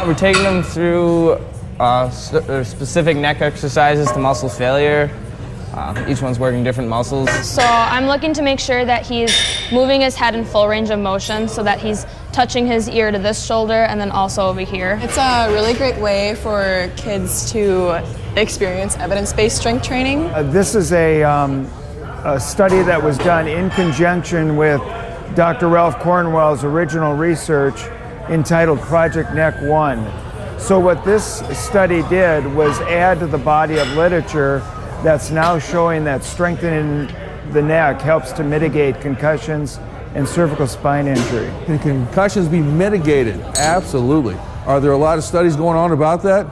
We're taking them through specific neck exercises to muscle failure. Each one's working different muscles. So I'm looking to make sure that he's moving his head in full range of motion so that he's touching his ear to this shoulder and then also over here. It's a really great way for kids to experience evidence-based strength training. This is a study that was done in conjunction with Dr. Ralph Cornwell's original research entitled Project Neck 1. So what this study did was add to the body of literature that's now showing that strengthening the neck helps to mitigate concussions and cervical spine injury. Can concussions be mitigated? Absolutely. Are there a lot of studies going on about that?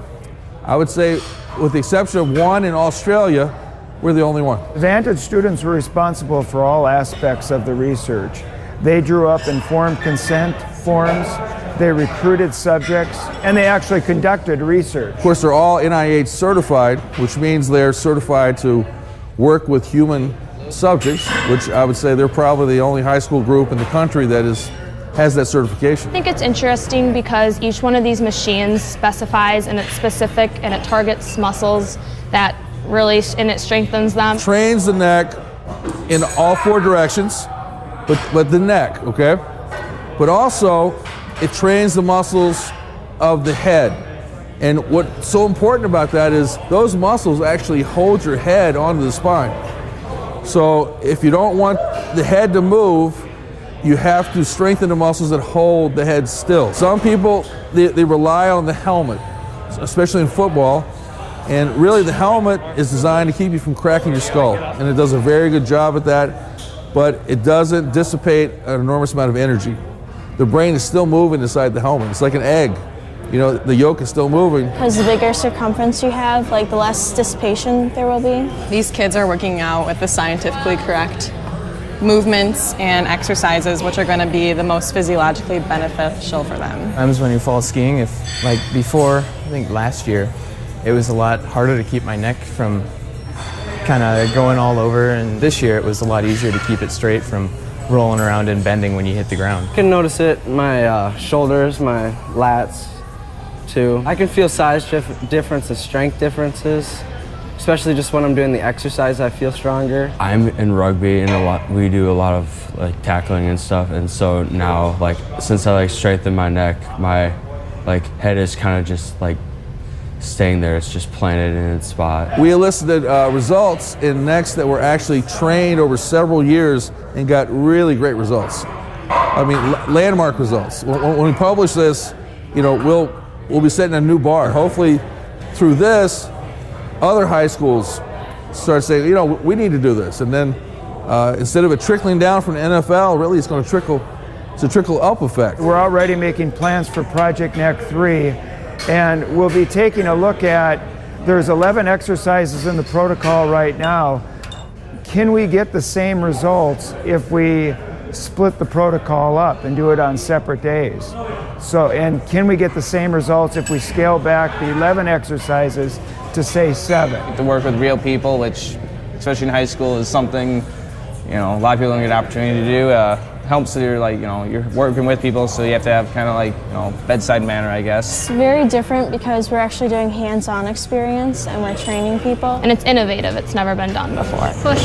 I would say, with the exception of one in Australia, we're the only one. Vantage students were responsible for all aspects of the research. They drew up informed consent forms, they recruited subjects, and they actually conducted research. Of course, they're all NIH certified, which means they're certified to work with human subjects, which I would say they're probably the only high school group in the country that has that certification. I think it's interesting because each one of these machines specifies and it's specific and it targets muscles that really, and it strengthens them. Trains the neck in all four directions, but the neck, okay? But also, it trains the muscles of the head. And what's so important about that is those muscles actually hold your head onto the spine. So if you don't want the head to move, you have to strengthen the muscles that hold the head still. Some people, they rely on the helmet, especially in football. And really the helmet is designed to keep you from cracking your skull. And it does a very good job at that, but it doesn't dissipate an enormous amount of energy. The brain is still moving inside the helmet. It's like an egg. You know, the yolk is still moving. Because the bigger circumference you have, like the less dissipation there will be. These kids are working out with the scientifically correct movements and exercises which are going to be the most physiologically beneficial for them. Times when you fall skiing, if like before, I think last year, it was a lot harder to keep my neck from kind of going all over, and this year it was a lot easier to keep it straight from rolling around and bending when you hit the ground. I can notice it in my shoulders, my lats too. I can feel size differences, strength differences, especially just when I'm doing the exercise, I feel stronger. I'm in rugby and we do a lot of like tackling and stuff, and so now like since I like strengthened my neck, my like head is kind of just like staying there. It's just planted in its spot. We elicited results in necks that were actually trained over several years and got really great results. I mean, landmark results. When we publish this, you know, we'll be setting a new bar. Hopefully, through this, other high schools start saying, you know, we need to do this. And then instead of it trickling down from the NFL, really it's going to trickle. It's a trickle up effect. We're already making plans for Project Neck 3. And we'll be taking a look at, there's 11 exercises in the protocol right now. Can we get the same results if we split the protocol up and do it on separate days? So, and can we get the same results if we scale back the 11 exercises to say 7? To work with real people, which, especially in high school, is something, you know, a lot of people don't get an opportunity to do. Helps that you're like, you know, you're working with people, so you have to have kind of like, you know, bedside manner, I guess. It's very different because we're actually doing hands-on experience and we're training people. And it's innovative, it's never been done before. Push.